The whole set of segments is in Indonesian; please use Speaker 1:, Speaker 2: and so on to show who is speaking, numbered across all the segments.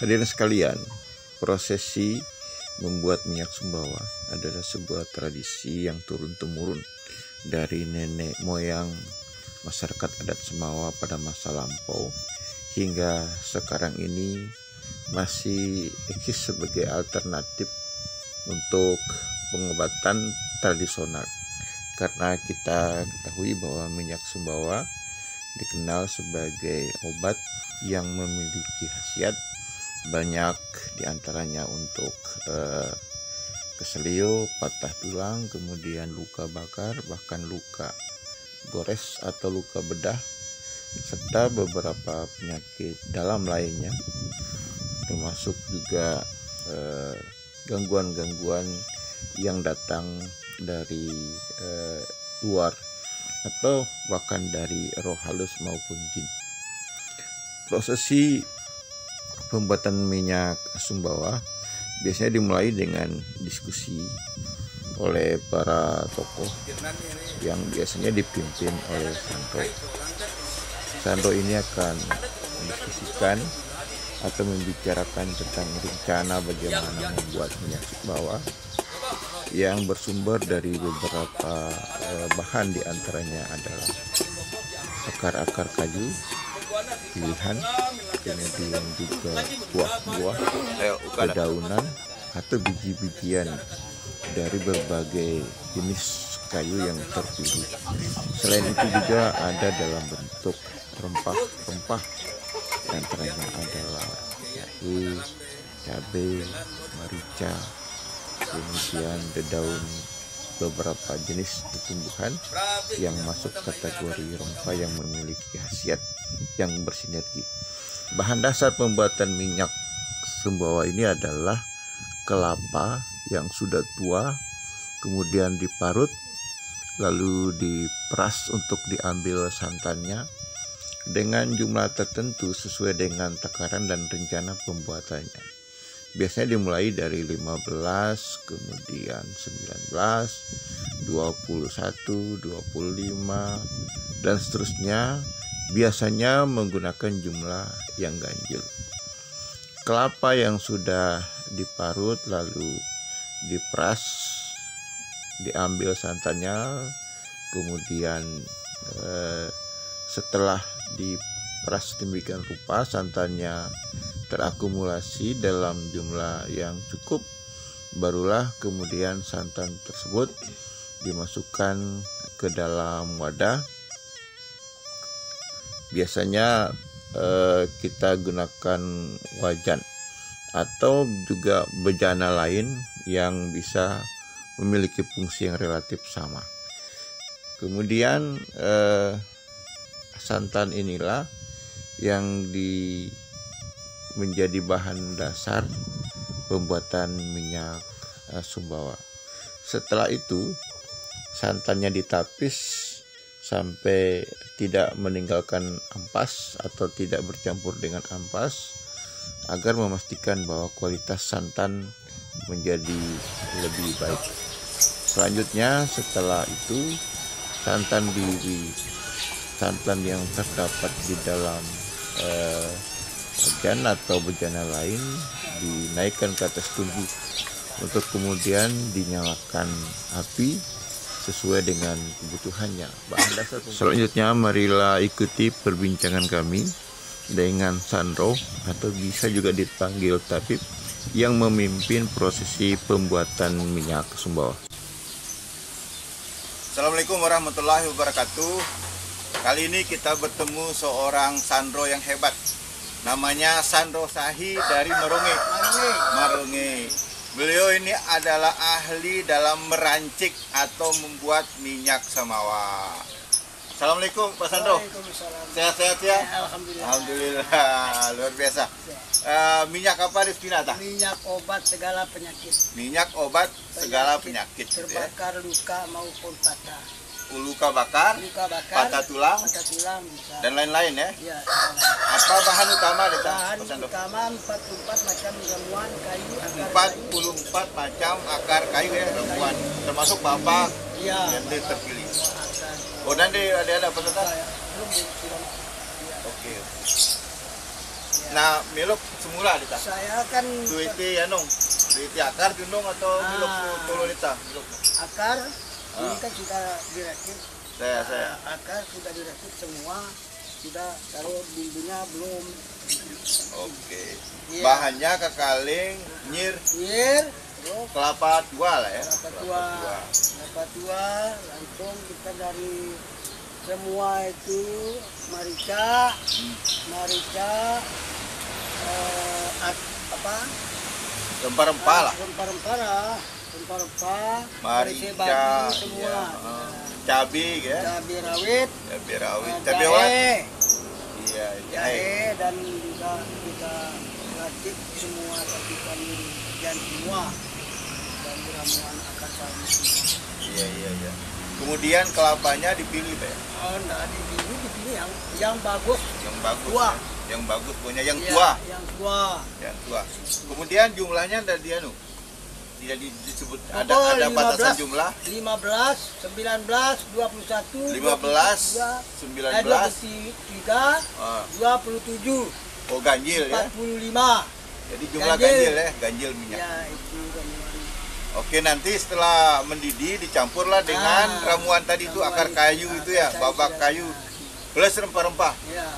Speaker 1: Hadirin sekalian, prosesi membuat minyak sumbawa adalah sebuah tradisi yang turun-temurun dari nenek moyang masyarakat adat Semawa pada masa lampau hingga sekarang ini masih eksis sebagai alternatif untuk pengobatan tradisional. Karena kita ketahui bahwa minyak sumbawa dikenal sebagai obat yang memiliki khasiat banyak diantaranya untuk keselio, patah tulang, kemudian luka bakar, bahkan luka gores atau luka bedah, serta beberapa penyakit dalam lainnya, termasuk juga gangguan-gangguan yang datang dari luar atau bahkan dari roh halus maupun jin. Prosesi pembuatan minyak sumbawa biasanya dimulai dengan diskusi oleh para tokoh yang biasanya dipimpin oleh Sandro. Sandro ini akan mendiskusikan atau membicarakan tentang rencana bagaimana membuat minyak sumbawa yang bersumber dari beberapa bahan, diantaranya adalah akar-akar kayu pilihan, kemudian juga buah-buah, dedaunan atau biji-bijian dari berbagai jenis kayu yang terpilih. Selain itu juga ada dalam bentuk rempah-rempah, antaranya adalah jahe, cabai, merica, kemudian dedaun, beberapa jenis tumbuhan yang masuk kategori rempah yang memiliki khasiat yang bersinergi. Bahan dasar pembuatan minyak sumbawa ini adalah kelapa yang sudah tua, kemudian diparut, lalu diperas untuk diambil santannya dengan jumlah tertentu sesuai dengan takaran dan rencana pembuatannya. Biasanya dimulai dari 15, kemudian 19, 21, 25, dan seterusnya, biasanya menggunakan jumlah yang ganjil. Kelapa yang sudah diparut lalu diperas, diambil santannya, kemudian setelah diperas demikian rupa santannya terakumulasi dalam jumlah yang cukup, barulah kemudian santan tersebut dimasukkan ke dalam wadah. Biasanya kita gunakan wajan atau juga bejana lain yang bisa memiliki fungsi yang relatif sama. Kemudian santan inilah yang menjadi bahan dasar pembuatan minyak sumbawa. Setelah itu santannya ditapis sampai tidak meninggalkan ampas atau tidak bercampur dengan ampas agar memastikan bahwa kualitas santan menjadi lebih baik. Selanjutnya setelah itu santan yang terdapat di dalam wajan atau bejana lain dinaikkan ke atas tungku untuk kemudian dinyalakan api sesuai dengan kebutuhannya. Bahan dasar selanjutnya, marilah ikuti perbincangan kami dengan Sandro atau bisa juga dipanggil Tabib yang memimpin prosesi pembuatan minyak sumbawa.
Speaker 2: Assalamualaikum warahmatullahi wabarakatuh. Kali ini kita bertemu seorang Sandro yang hebat. Namanya Sandro Sahi dari Marunge. Beliau ini adalah ahli dalam merancik atau membuat minyak samawa. Assalamualaikum Pak Sandro. Sehat-sehat ya? Alhamdulillah, luar biasa. Minyak apa di sini?
Speaker 3: Minyak obat segala penyakit.
Speaker 2: Minyak obat segala penyakit.
Speaker 3: Terbakar, luka maupun patah.
Speaker 2: Luka bakar, patah tulang
Speaker 3: bisa.
Speaker 2: Dan lain-lain ya?
Speaker 3: Ya.
Speaker 2: Apa bahan utama di
Speaker 3: bahan
Speaker 2: Pak Sandro?
Speaker 3: utama 44 macam ramuan kayu, akar
Speaker 2: 44 macam akar kayu ya, ramuan. Termasuk bapak yang terpilih. Oh, dan ada apa tentang?
Speaker 3: Belum.
Speaker 2: Oke. Nah, miluk semula dita.
Speaker 3: Saya kan
Speaker 2: Duiti anong, duiti akar gunung atau miluk tolo dita. Miluk.
Speaker 3: akar ini kan sudah direkit.
Speaker 2: Saya.
Speaker 3: Akar sudah direkit semua, sudah taruh bumbunya belum.
Speaker 2: Oke.
Speaker 3: Iya.
Speaker 2: Bahannya kekaling, nyir,
Speaker 3: Terus
Speaker 2: kelapa tua lah ya.
Speaker 3: kelapa tua, langsung kita dari semua itu merica, apa?
Speaker 2: Rempah-rempah lah.
Speaker 3: Rempah-rempah,
Speaker 2: Merica,
Speaker 3: batu semua.
Speaker 2: iya. Cabai ya.
Speaker 3: Cabai rawit,
Speaker 2: Cabai rawit. Cabai rawit. Iya,
Speaker 3: jahe dan juga kita racik semua racikan dan semua dan ramuan akar kayu semua.
Speaker 2: Iya. Kemudian kelapanya dipilih Pak ya.
Speaker 3: Oh, enggak dipilih yang bagus.
Speaker 2: Yang bagus.
Speaker 3: Tua.
Speaker 2: Ya. Yang bagus punya yang
Speaker 3: Iya,
Speaker 2: tua.
Speaker 3: Yang tua.
Speaker 2: Kemudian jumlahnya ada di anu. Tidak disebut
Speaker 3: Oh,
Speaker 2: ada
Speaker 3: 15,
Speaker 2: batasan jumlah.
Speaker 3: 15, 19, 21,
Speaker 2: 15, 19,
Speaker 3: 23, 27,
Speaker 2: oh ganjil ya.
Speaker 3: 45.
Speaker 2: Jadi jumlah ganjil ya, ganjil minyak.
Speaker 3: Ya, itu ramuan.
Speaker 2: Oke, nanti setelah mendidih dicampurlah dengan ramuan tadi itu akar kayu itu ya, babak kayu plus rempah-rempah.
Speaker 3: Ya.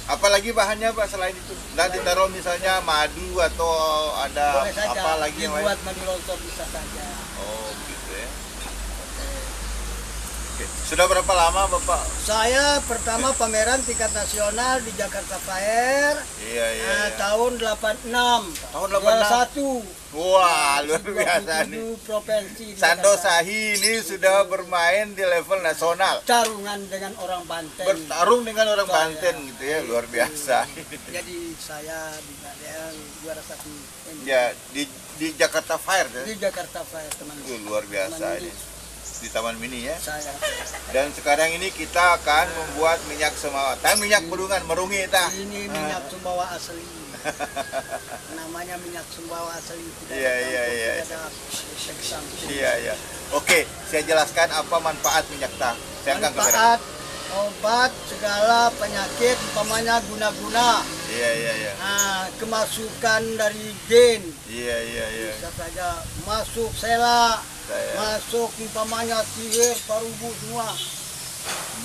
Speaker 2: Apalagi bahannya Pak selain itu? Nah, ditaruh misalnya madu atau ada
Speaker 3: Boleh saja,
Speaker 2: apa lagi yang lain?
Speaker 3: dibuat madu lontong bisa saja.
Speaker 2: Oh, gitu ya. Oke. Sudah berapa lama Bapak?
Speaker 3: Saya pertama pameran tingkat nasional di Jakarta Fair.
Speaker 2: Iya.
Speaker 3: Tahun 86.
Speaker 2: Tahun
Speaker 3: Juara
Speaker 2: 86.
Speaker 3: 1.
Speaker 2: Wah, luar biasa nih.
Speaker 3: 27 provinsi. di
Speaker 2: Sando
Speaker 3: Jakarta.
Speaker 2: Sahi ini sudah bermain di level nasional.
Speaker 3: Tarungan dengan orang Banten.
Speaker 2: Bertarung dengan orang
Speaker 3: Saya.
Speaker 2: Banten gitu ya, luar biasa.
Speaker 3: Jadi saya di Banten juara 1.
Speaker 2: Ya, di Jakarta Fair ya.
Speaker 3: Di Jakarta Fair teman.
Speaker 2: Luar biasa ini. Di Taman Mini ya.
Speaker 3: Saya.
Speaker 2: Dan sekarang ini kita akan membuat minyak semawa. Minyak bedungan merungi ta.
Speaker 3: Ini minyak Sumbawa asli. Namanya minyak Sumbawa asli. Tidak
Speaker 2: Iya.
Speaker 3: ada efek samping.
Speaker 2: Iya. Oke, saya jelaskan apa manfaat minyak ta. Saya angkat kamera.
Speaker 3: Manfaat obat segala penyakit umpamanya guna-guna.
Speaker 2: Iya.
Speaker 3: Nah, kemasukan dari gen
Speaker 2: Iya.
Speaker 3: bisa saja masuk sela,
Speaker 2: Saya.
Speaker 3: masuk umpamanya sihir, parubu semua.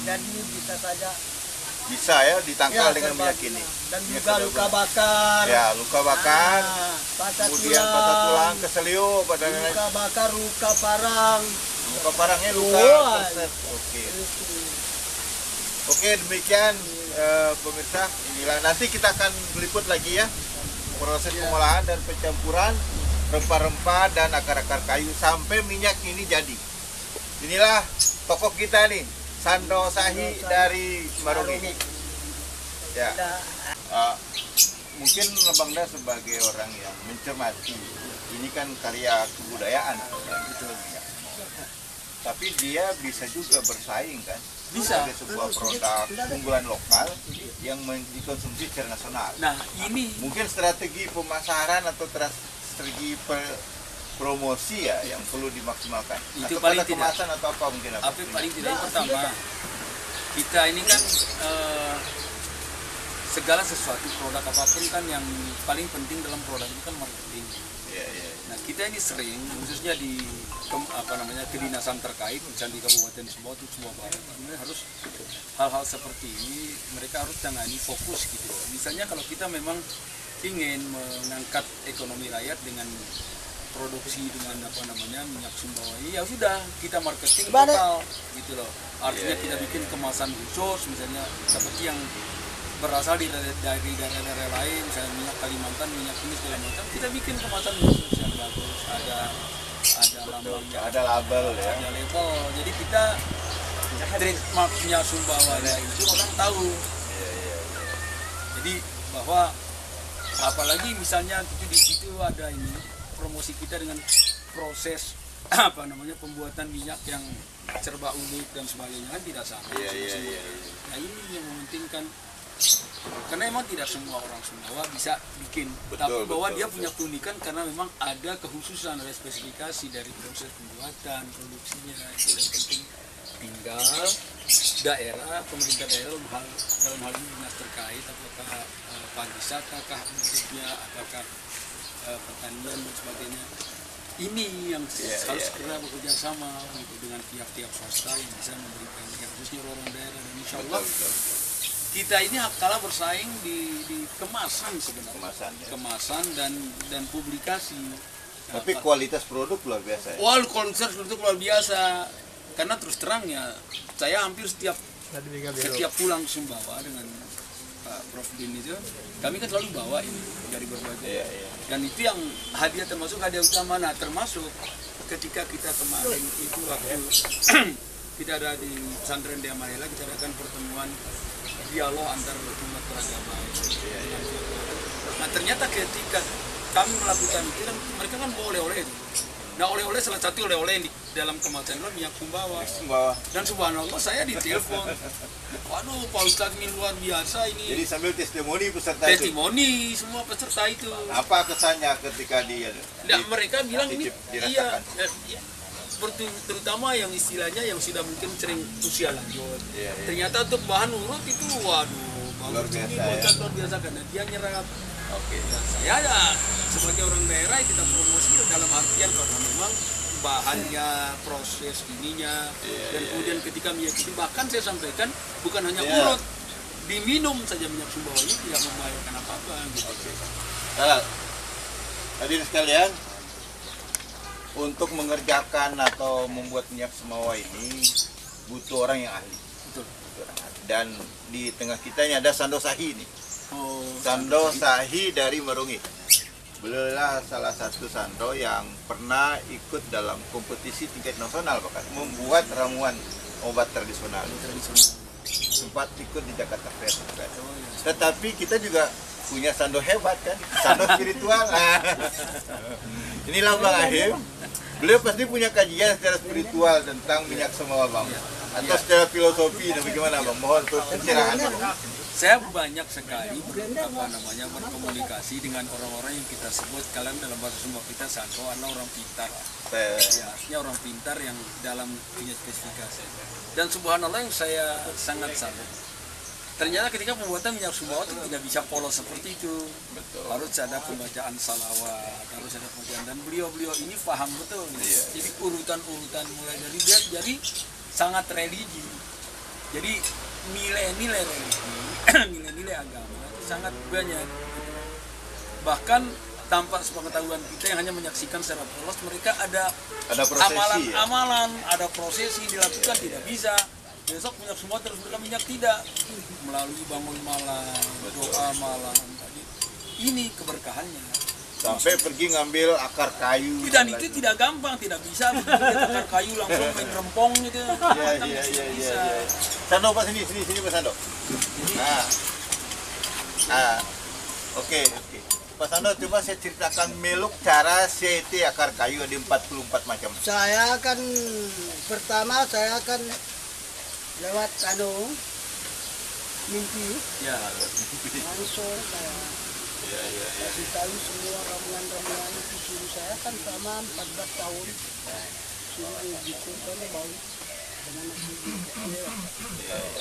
Speaker 3: Jadi bisa saja
Speaker 2: Bisa ya ditangkal dengan minyak
Speaker 3: terbang.
Speaker 2: ini.
Speaker 3: Dan
Speaker 2: Minyak
Speaker 3: juga
Speaker 2: sada
Speaker 3: luka
Speaker 2: guna.
Speaker 3: bakar.
Speaker 2: Ya, luka bakar.
Speaker 3: Patah
Speaker 2: Kemudian patah tulang, keseliu, pada
Speaker 3: luka bakar, luka parang.
Speaker 2: luka parangnya luka
Speaker 3: Wah.
Speaker 2: keset. Oke.
Speaker 3: Itu.
Speaker 2: Oke, demikian pemirsa. Inilah nanti kita akan meliput lagi ya proses pengolahan dan pencampuran rempah-rempah dan akar-akar kayu sampai minyak ini jadi. Inilah tokoh kita nih, Sando Sahi dari Marungi. Ya. Mungkin Bangda sebagai orang yang mencermati, ini kan karya kebudayaan, ya. Tapi dia bisa juga bersaing kan, sebagai sebuah produk unggulan lokal yang dikonsumsi secara nasional.
Speaker 4: Nah, ini
Speaker 2: Mungkin strategi pemasaran atau strategi promosi ya yang perlu dimaksimalkan.
Speaker 4: Itu
Speaker 2: Atau
Speaker 4: paling
Speaker 2: pada kemasan atau apa mungkin apa?
Speaker 4: apa paling tidak yang pertama, kita ini kan segala sesuatu produk apapun kan yang paling penting dalam produk itu kan marketing.
Speaker 2: Iya.
Speaker 4: Nah, kita ini sering khususnya di kedinasan terkait misalnya di Kabupaten Sumbawa itu Sumbawa Barat, sebenarnya harus hal-hal seperti ini mereka harus tangani fokus gitu. Misalnya kalau kita memang ingin mengangkat ekonomi rakyat dengan produksi dengan minyak Sumbawa, ya sudah kita marketing lokal gitu loh. Artinya kita bikin kemasan khusus misalnya seperti yang berasal dari daerah-daerah lain, misalnya minyak Kalimantan, minyak ini segala macam, kita bikin kemasan khusus yang bagus, ada lambangnya,
Speaker 2: Ada label ya.
Speaker 4: ada label. Jadi kita trademarknya Sumbawanya itu orang tahu. Jadi bahwa apalagi misalnya di situ ada ini promosi kita dengan proses pembuatan minyak yang serba unik dan sebagainya kan tidak sama.
Speaker 2: Iya.
Speaker 4: Nah ini yang mementingkan karena memang tidak semua orang Sumbawa bisa bikin, tapi bahwa dia punya keunikan karena memang ada kekhususan, ada spesifikasi dari proses pembuatan, produksinya itu yang penting. tinggal daerah, pemerintah daerah dalam hal ini dinas terkait, apakah pariwisata kah bentuknya, apakah pertanian dan sebagainya. Ini yang harus segera bekerja sama dengan pihak-pihak swasta yang bisa memberikan, khususnya orang daerah. Dan insya Allah kita ini kalah bersaing di kemasan sebenarnya, kemasan dan publikasi.
Speaker 2: Tapi kualitas produk luar biasa.
Speaker 4: Wah, kualitas produk luar biasa. Karena terus terang ya, saya hampir setiap pulang Sumbawa dengan Pak Prof Din itu, kami kan selalu bawa ini dari berbagai. Dan itu yang hadiah, termasuk hadiah utama. Nah, termasuk ketika kita kemarin itu waktu kita ada di pesantren Dea Mahela, kita adakan pertemuan dialog antar umat beragama. Nah, ternyata ketika kami melakukan itu, kan mereka kan bawa oleh-oleh itu. Nah, oleh-oleh, salah satu oleh-oleh di dalam kemasan adalah minyak Sumbawa. Dan subhanallah saya ditelepon, waduh Pak Ustadz ini luar biasa ini.
Speaker 2: Jadi sambil testimoni peserta
Speaker 4: testimoni itu. Semua peserta itu.
Speaker 2: Apa kesannya ketika dia?
Speaker 4: Nah, mereka bilang ini iya, terutama yang istilahnya yang sudah mungkin sering usia lanjut. Ternyata untuk bahan urut itu waduh bagus, ini luar biasa karena dia nyerap. Nah, saya ya sebagai orang daerah kita promosi dalam artian karena memang bahannya, proses ininya, dan kemudian ketika minyak itu bahkan saya sampaikan bukan hanya urut, diminum saja minyak Sumbawa ini tidak membahayakan apa-apa gitu.
Speaker 2: Hadirin sekalian, untuk mengerjakan atau membuat minyak Sumbawa ini butuh orang yang ahli.
Speaker 4: Betul.
Speaker 2: Dan di tengah kita ini ada Sando Sahi ini. Sando Sahi dari Merungi. Beliaulah salah satu sando yang pernah ikut dalam kompetisi tingkat nasional, bahkan membuat ramuan obat tradisional. Sempat ikut di Jakarta Fair. Tetapi kita juga punya sando hebat kan, sando spiritual. Inilah Bang Ahim. Beliau pasti punya kajian secara spiritual tentang minyak Sumbawa, Bang. Atau secara filosofi, dan bagaimana Bang? Mohon pencerahan.
Speaker 4: Saya banyak sekali berkomunikasi dengan orang-orang yang kita sebut kalian dalam bahasa Sumba kita sando adalah orang pintar. Ya, artinya orang pintar yang dalam punya spesifikasi. Dan subhanallah yang saya sangat salut. Ternyata ketika pembuatan minyak Sumbawa itu tidak bisa polos seperti itu. Betul. Harus ada pembacaan salawat, harus ada pembacaan, dan beliau-beliau ini paham betul. Jadi urutan-urutan mulai dari dia jadi sangat religi. Jadi nilai-nilai religi, nilai-nilai agama itu sangat banyak. Bahkan tanpa sepengetahuan kita yang hanya menyaksikan secara polos, mereka ada amalan-amalan, ada prosesi dilakukan, tidak bisa. Besok minyak semua terus mereka minyak tidak, melalui bangun malam, doa malam. Ini keberkahannya.
Speaker 2: Sampai pergi ngambil akar kayu.
Speaker 4: Dan itu tidak gampang, tidak bisa akar kayu langsung main rempong gitu.
Speaker 2: Iya. Sando Pak, sini Pak Sando. Oke. Pak Sando, coba saya ceritakan meluk cara CT akar kayu ada 44 macam.
Speaker 3: Saya akan pertama lewat mimpi.
Speaker 4: Ya.
Speaker 3: Langsung saya kasih tahu semua ramuan-ramuan itu suruh saya kan sama 14 tahun. Suruh gitu kan bau dengan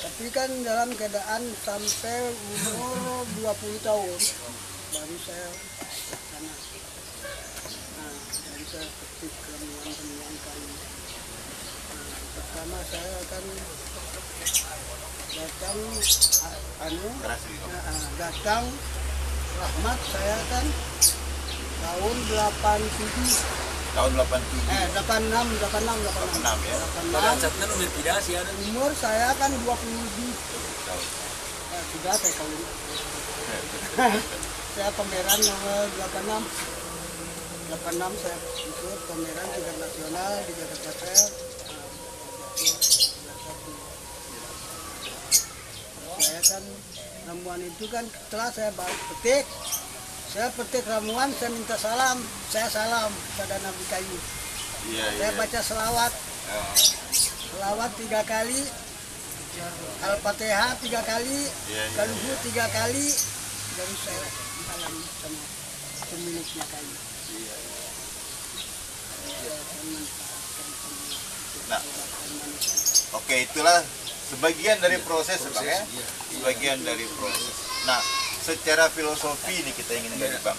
Speaker 3: tapi kan dalam keadaan sampai umur 20 tahun baru saya sana. Baru saya petik ramuan-ramuan kayu. Pertama saya akan datang Rahmat, saya kan tahun 87.
Speaker 2: Tahun 86
Speaker 3: ya.
Speaker 2: 86.
Speaker 3: Umur saya kan 20 lebih. Sudah saya kawin. Saya pameran nomor 86. 86 saya ikut pameran tingkat nasional di Jakarta Fair. Saya kan ramuan itu kan setelah saya petik ramuan, saya minta salam, saya salam pada Nabi Kayu. Saya baca selawat 3 kali, Al-Fatihah 3 kali, Kaluhu 3 kali, baru saya salam sama pemiliknya kayu.
Speaker 2: Nah, oke, itulah sebagian dari proses, Bang ya.
Speaker 4: Iya.
Speaker 2: Sebagian dari proses. Nah, secara filosofi ini kita ingin
Speaker 4: Iya.
Speaker 2: dari Bang,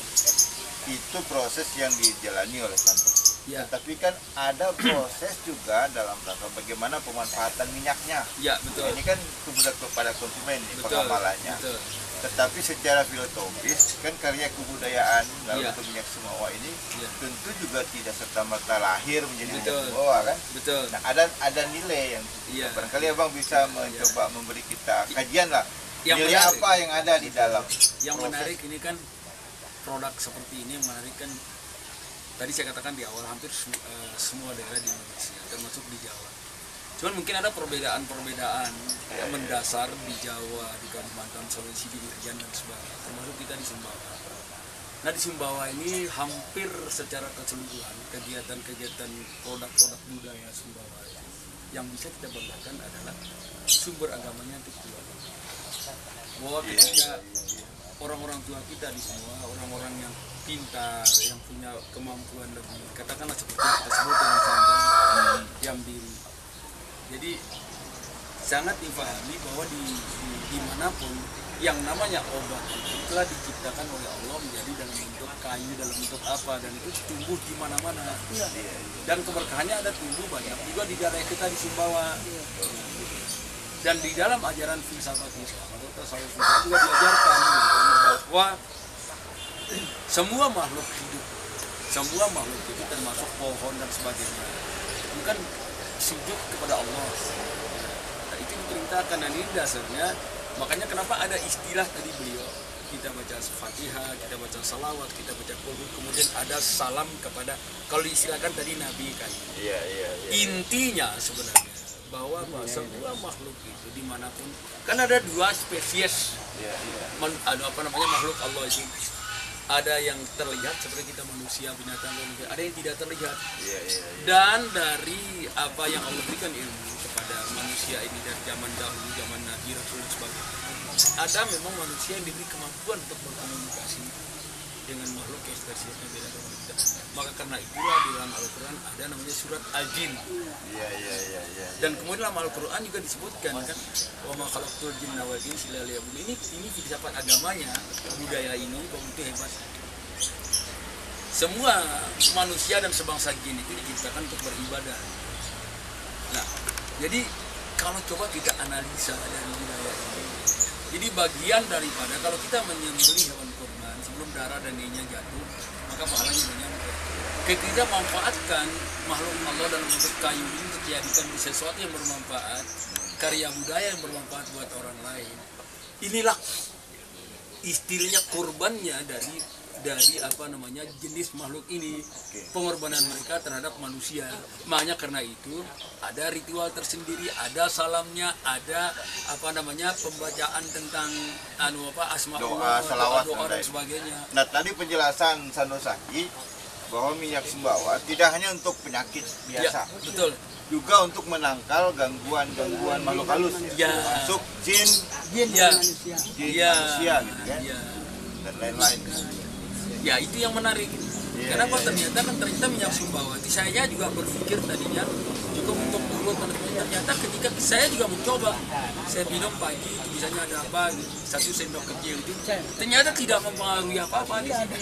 Speaker 2: itu proses yang dijalani oleh Santo.
Speaker 4: Iya.
Speaker 2: Tetapi kan ada proses juga dalam rangka bagaimana pemanfaatan minyaknya.
Speaker 4: Iya, betul.
Speaker 2: Ini kan kepada konsumen nih,
Speaker 4: Betul.
Speaker 2: pengamalannya.
Speaker 4: Betul.
Speaker 2: Tetapi secara filosofis kan karya kebudayaan dalam
Speaker 4: Iya.
Speaker 2: bentuk minyak sumbawa ini
Speaker 4: Iya.
Speaker 2: tentu juga tidak serta-merta lahir menjadi minyak
Speaker 4: Betul.
Speaker 2: sumbawa kan.
Speaker 4: Betul.
Speaker 2: Nah, ada nilai yang
Speaker 4: Iya.
Speaker 2: barangkali Abang bisa mencoba memberi kita kajian lah.
Speaker 4: Yang
Speaker 2: Nilai
Speaker 4: menarik.
Speaker 2: apa yang ada di dalam
Speaker 4: Yang
Speaker 2: proses.
Speaker 4: menarik ini kan produk seperti ini yang menarik kan tadi saya katakan di awal hampir semua daerah di Indonesia termasuk di Jawa. Cuman mungkin ada perbedaan-perbedaan yang mendasar di Jawa, di Kalimantan, Sulawesi, di Irian dan sebagainya. Termasuk kita di Sumbawa. Nah di Sumbawa ini hampir secara keseluruhan kegiatan-kegiatan produk-produk budaya Sumbawa yang bisa kita banggakan adalah sumber agamanya itu keluarga. Bahwa ketika orang-orang tua kita di semua orang-orang yang pintar, yang punya kemampuan lebih, katakanlah seperti yang kita sebut dengan Sandra, yang diri. Jadi sangat dipahami bahwa dimanapun yang namanya obat itu telah diciptakan oleh Allah menjadi dalam bentuk kayu, dalam bentuk apa, dan itu tumbuh di mana-mana. Dan keberkahannya ada tumbuh banyak juga di daerah kita di Sumbawa. Dan di dalam ajaran filsafat Islam atau tasawuf Islam juga diajarkan bahwa semua makhluk hidup termasuk pohon dan sebagainya bukan sujud kepada Allah. Nah, itu diperintahkan dan ini dasarnya. Makanya kenapa ada istilah tadi beliau, kita baca Fatihah, kita baca salawat, kita baca qul, kemudian ada salam kepada, kalau diistilahkan tadi Nabi kan.
Speaker 2: Iya.
Speaker 4: Intinya sebenarnya bahwa semua makhluk itu dimanapun kan ada dua spesies makhluk Allah itu. Ada yang terlihat seperti kita manusia, binatang, ada yang tidak terlihat. Dan dari apa yang Allah berikan ilmu kepada manusia ini dari zaman dahulu, zaman Nabi, Rasul dan sebagainya, ada memang manusia yang diberi kemampuan untuk berkomunikasi dengan makhluk yang spesiesnya beda dengan kita. Maka karena itulah di dalam Al-Quran ada namanya surat Al-Jin. Dan kemudian dalam Al-Quran juga disebutkan kan, wa ma khalaqtul jinna wal insa illa liya'budun. Ini filsafat agamanya, budaya ini begitu hebat. Semua manusia dan sebangsa jin itu diciptakan untuk beribadah. Nah, jadi kalau coba kita analisa dari budaya ini, jadi bagian daripada kalau kita menyembelih hewan kurban sebelum darah dan dagingnya jatuh, maka pahalanya banyak. Kita manfaatkan makhluk Allah dalam bentuk kayu ini untuk dijadikan sesuatu yang bermanfaat, karya budaya yang bermanfaat buat orang lain. Inilah istilahnya kurbannya dari apa namanya jenis makhluk ini, pengorbanan mereka terhadap manusia. Makanya karena itu ada ritual tersendiri, ada salamnya, ada apa namanya pembacaan tentang asmaullah, doa dan sebagainya.
Speaker 2: Nah, tadi penjelasan Sandro Saki bahwa minyak sumbawa tidak hanya untuk penyakit biasa,
Speaker 4: Ya, betul.
Speaker 2: juga untuk menangkal gangguan makhluk halus,
Speaker 4: Ya.
Speaker 2: masuk jin
Speaker 4: Ya,
Speaker 3: manusia.
Speaker 4: ya,
Speaker 2: manusia gitu kan,
Speaker 4: ya.
Speaker 2: dan lain-lain.
Speaker 4: Ya itu yang menarik. Kenapa ternyata minyak sumbawa itu saya juga berpikir tadinya cukup untuk mulut, ternyata ketika saya juga mencoba, saya minum pagi misalnya ada apa satu sendok kecil itu ternyata tidak mempengaruhi apa-apa di sini.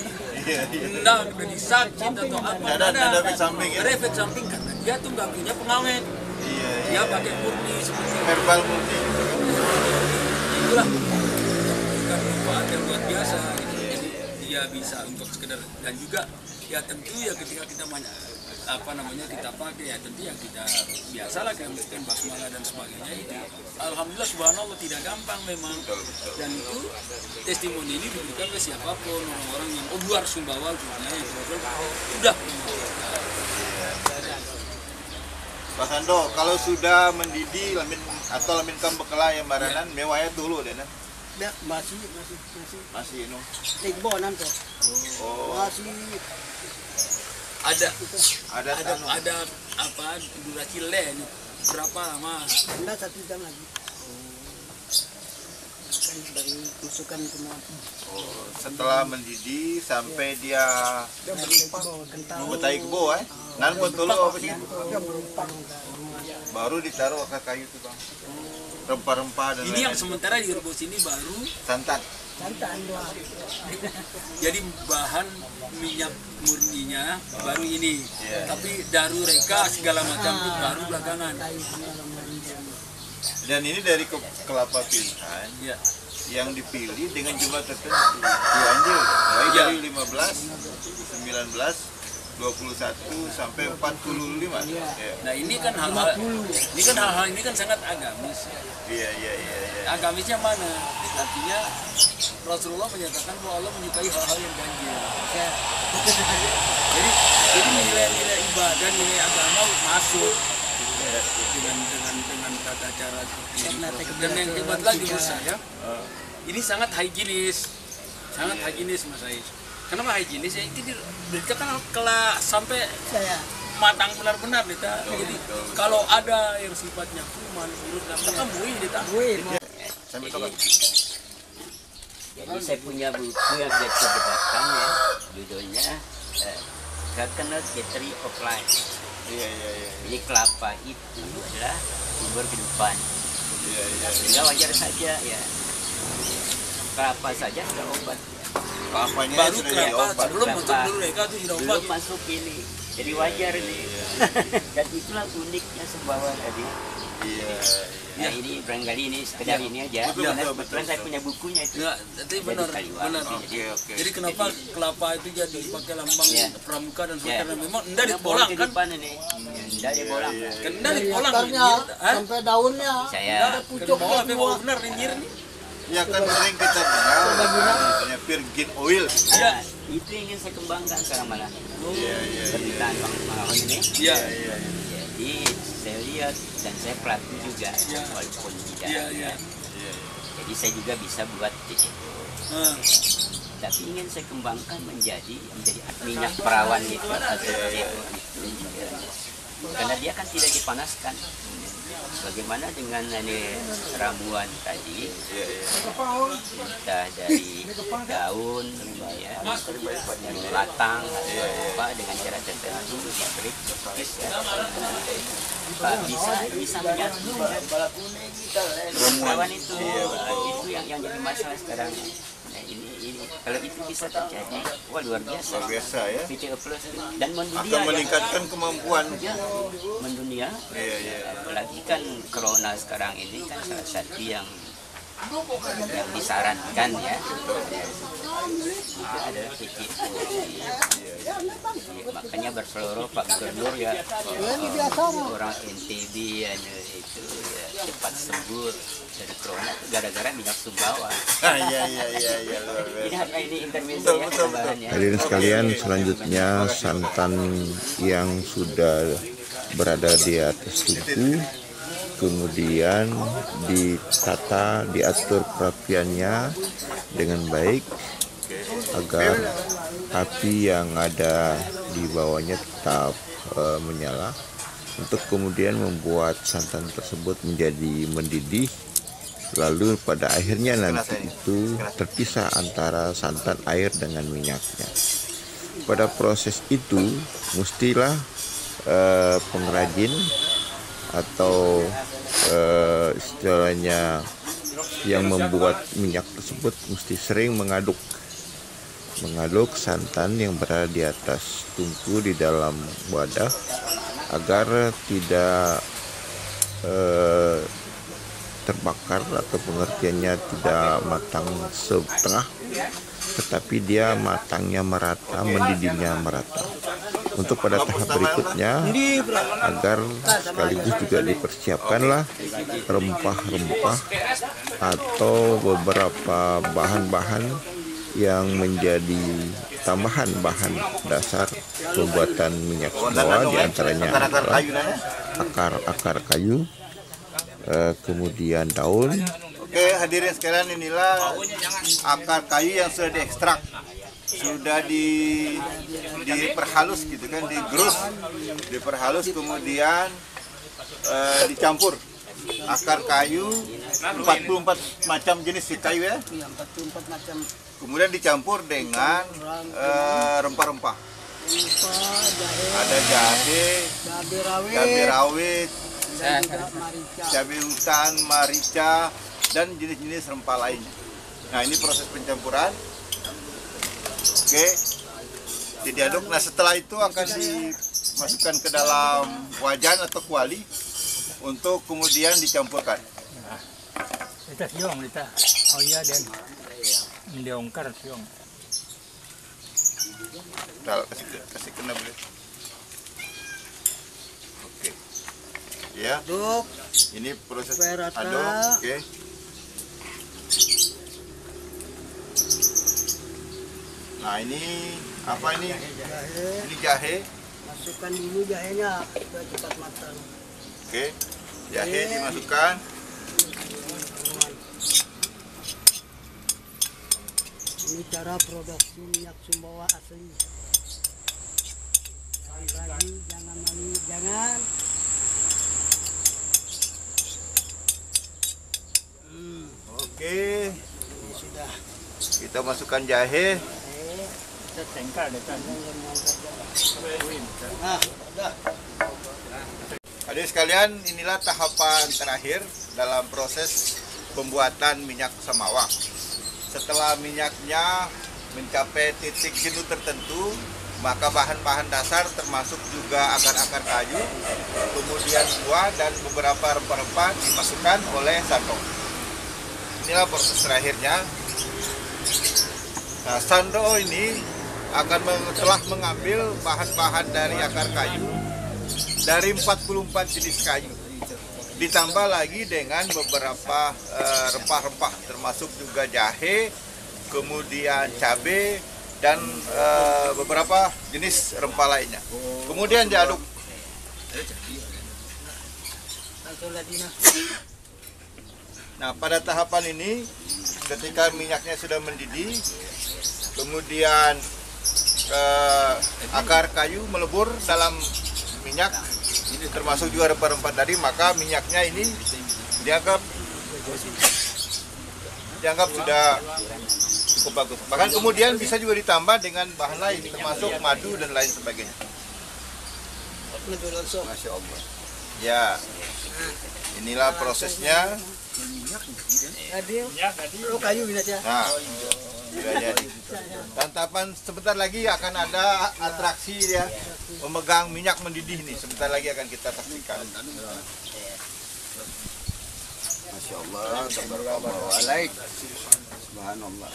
Speaker 4: Nah, dari sakit atau apa
Speaker 2: Ada efek samping ya?
Speaker 4: Ada efek samping karena dia tuh nggak punya pengawet. Dia pakai murni seperti
Speaker 2: Herbal murni.
Speaker 4: itulah bukan manfaat yang luar biasa gitu. Jadi dia bisa untuk sekedar, dan juga ya tentu ya ketika kita kita pakai ya tentu ya kita biasalah kayak mungkin basmalah dan sebagainya itu alhamdulillah subhanallah tidak gampang memang, dan itu testimoni ini diberikan oleh siapapun, orang-orang yang luar Sumbawa khususnya yang udah
Speaker 2: Pak Sando, kalau sudah mendidih lamin atau lamin kam bekala yang baranan mewahnya dulu deh, nah.
Speaker 3: Ya, masih
Speaker 2: Masih
Speaker 3: tigbonan tuh.
Speaker 2: Oh,
Speaker 3: Masih
Speaker 2: ada
Speaker 4: apa durasi berapa lama?
Speaker 3: ada 1 jam lagi. dari masukkan ke mati.
Speaker 2: Setelah mendidih sampai dia
Speaker 3: Kental.
Speaker 2: betai kebo, nan betul apa sih?
Speaker 3: Dia berupa.
Speaker 2: Baru ditaruh akar kayu itu bang. Rempah-rempah dan
Speaker 4: Ini yang
Speaker 2: lain-lain.
Speaker 4: sementara direbus ini baru
Speaker 2: Santan.
Speaker 3: Santan doang.
Speaker 4: jadi bahan minyak murninya baru ini.
Speaker 2: Iya.
Speaker 4: Tapi daru reka segala macam itu baru belakangan.
Speaker 3: Kayu segala macam.
Speaker 2: Dan ini dari kelapa pilihan
Speaker 4: Ya.
Speaker 2: yang dipilih dengan jumlah tertentu. Dianjur, mulai
Speaker 4: Iya.
Speaker 2: dari 15, 19, 21 sampai 45.
Speaker 3: Iya.
Speaker 2: Ya.
Speaker 4: Nah ini kan hal-hal ini kan sangat agamis.
Speaker 2: Iya.
Speaker 4: Agamisnya mana? Artinya Rasulullah menyatakan bahwa Allah menyukai hal-hal yang ganjil.
Speaker 3: Ya.
Speaker 4: Jadi nilai-nilai ibadah, nilai agama masuk dengan tata cara seperti ini. Dan yang hebat lagi menurut saya, ini sangat higienis, Mas Ais. Kenapa higienis? Ya itu kita kan kelak sampai
Speaker 3: Saya.
Speaker 4: matang benar-benar kita. Jadi kalau ada yang sifatnya kuman, buruk, kita muih kita.
Speaker 3: Wih,
Speaker 2: Sampai kapan?
Speaker 5: Jadi saya punya buku yang saya ceritakan ya, judulnya Coconut The Tree of Life.
Speaker 2: Iya.
Speaker 5: Jadi kelapa itu adalah sumber kehidupan.
Speaker 2: Iya.
Speaker 5: Sehingga wajar saja ya, kelapa saja sudah obat.
Speaker 2: Kelapanya
Speaker 4: Baru
Speaker 2: sudah jadi
Speaker 4: kelapa
Speaker 2: obat.
Speaker 4: sebelum bentuk dulu mereka itu sudah obat.
Speaker 5: Belum masuk ini, jadi wajar ini. Dan itulah uniknya sembawa tadi.
Speaker 2: Iya.
Speaker 5: Nah ini barangkali ini sekedar ini aja.
Speaker 2: Betul,
Speaker 5: Karena
Speaker 2: betul,
Speaker 5: kebetulan
Speaker 2: betul.
Speaker 5: saya punya bukunya itu.
Speaker 4: Ya, tapi benar.
Speaker 2: Oke.
Speaker 4: Jadi kenapa kelapa itu jadi pakai lambang
Speaker 5: Ya.
Speaker 4: pramuka dan
Speaker 5: Ya.
Speaker 4: sebagainya? Memang enggak
Speaker 5: Karena
Speaker 4: dipolang kan?
Speaker 5: kehidupan ini. Enggak dipolang.
Speaker 4: Kan enggak dipolang.
Speaker 3: akarnya sampai daunnya.
Speaker 5: Saya
Speaker 4: Kan mau tapi mau benar nyir nih.
Speaker 2: Ya kan sering kita dengar misalnya virgin oil.
Speaker 5: Ya, itu yang ingin saya kembangkan sekarang malah.
Speaker 2: Iya.
Speaker 5: Permintaan Bang Mahon ini.
Speaker 4: Iya.
Speaker 5: Jadi saya lihat dan saya pelatih juga,
Speaker 4: Ya.
Speaker 5: walaupun tidak.
Speaker 4: Iya.
Speaker 5: Jadi saya juga bisa buat itu.
Speaker 4: Nah,
Speaker 5: Tapi ingin saya kembangkan menjadi minyak perawan itu atau CO itu. Karena dia kan tidak dipanaskan. Bagaimana dengan ini ramuan tadi? Entah dari daun, ya, dari batang, atau apa dengan cara tertentu diberi bisa menyatu. Ramuan itu yang jadi masalah sekarang. Nah, ini kalau itu bisa terjadi, wah luar biasa.
Speaker 2: Luar biasa ya.
Speaker 5: VTO plus dan mendunia
Speaker 2: Akan meningkatkan kemampuan.
Speaker 5: ya, mendunia.
Speaker 2: Iya.
Speaker 5: Apalagi kan corona sekarang ini kan salah satu yang disarankan ya. Itu adalah VTO. Ya, makanya berseloroh Pak Gubernur ya, orang NTB ya, itu ya, cepat sembuh dari corona gara-gara minyak sumbawa.
Speaker 2: Iya, luar
Speaker 5: Ini
Speaker 2: biasa.
Speaker 5: hanya ini intermezzo ya tambahannya.
Speaker 1: Hadirin sekalian, selanjutnya santan yang sudah berada di atas tungku, kemudian ditata, diatur perapiannya dengan baik agar api yang ada di bawahnya tetap menyala, untuk kemudian membuat santan tersebut menjadi mendidih. Lalu pada akhirnya nanti itu terpisah antara santan air dengan minyaknya. Pada proses itu mestilah pengrajin atau istilahnya yang membuat minyak tersebut mesti sering mengaduk santan yang berada di atas tungku di dalam wadah agar tidak terbakar, atau pengertiannya tidak matang setengah, tetapi dia matangnya merata, mendidihnya merata. Untuk pada tahap berikutnya, agar sekaligus juga dipersiapkanlah rempah-rempah atau beberapa bahan-bahan yang menjadi tambahan bahan dasar pembuatan minyak sumbawa, diantaranya adalah akar kayu, kemudian daun.
Speaker 2: Oke, hadirin sekalian, inilah akar kayu yang sudah diekstrak, sudah diperhalus gitu kan, digerus, diperhalus, kemudian dicampur akar kayu, 44 macam jenis kayu ya.
Speaker 3: Iya, 44 macam
Speaker 2: Kemudian dicampur dengan rempah-rempah.
Speaker 3: jahe,
Speaker 2: Ada jahe, cabai rawit,
Speaker 3: dan juga marica.
Speaker 2: cabai hutan, marica, dan jenis-jenis rempah lainnya. Nah, ini proses pencampuran. Oke, diaduk. Nah, setelah itu akan dimasukkan ke dalam wajan atau kuali untuk kemudian dicampurkan.
Speaker 6: Kita siung, kita. Oh iya, dan diongkar siung.
Speaker 2: Kasih kena boleh. Oke. Ya,
Speaker 3: Aduk,
Speaker 2: ini proses
Speaker 3: Supaya rata.
Speaker 2: aduk. Oke. Nah, ini apa ini?
Speaker 3: jahe,
Speaker 2: Ini jahe.
Speaker 3: masukkan dulu jahenya supaya cepat matang.
Speaker 2: Oke. Jahe dimasukkan.
Speaker 3: Ini cara produksi minyak Sumbawa asli. Lagi jangan mani, jangan.
Speaker 2: Oke.
Speaker 3: Ini sudah.
Speaker 2: Kita masukkan jahe.
Speaker 6: Kita tengkar dekat.
Speaker 3: Nah, sudah.
Speaker 2: Hadirin sekalian, inilah tahapan terakhir dalam proses pembuatan minyak samawa. Setelah minyaknya mencapai titik jenuh tertentu, maka bahan-bahan dasar termasuk juga akar-akar kayu, kemudian buah dan beberapa rempah-rempah dimasukkan oleh Sandro. Inilah proses terakhirnya. Nah, Sandro ini akan telah mengambil bahan-bahan dari akar kayu dari 44 jenis kayu, ditambah lagi dengan beberapa rempah-rempah termasuk juga jahe, kemudian cabai dan beberapa jenis rempah lainnya. Kemudian diaduk. Nah, pada tahapan ini ketika minyaknya sudah mendidih, kemudian akar kayu melebur dalam minyak, ini termasuk juga rempah-rempah tadi, maka minyaknya ini dianggap sudah cukup bagus. Bahkan kemudian bisa juga ditambah dengan bahan lain, termasuk madu dan lain sebagainya. Masya Allah. Ya, inilah prosesnya.
Speaker 3: Oh, kayu ini ya.
Speaker 2: Nah, sudah jadi. Santapan sebentar lagi akan ada atraksi ya, memegang minyak mendidih nih. Sebentar lagi akan kita saksikan. Masya Allah, tabarakallah, subhanallah.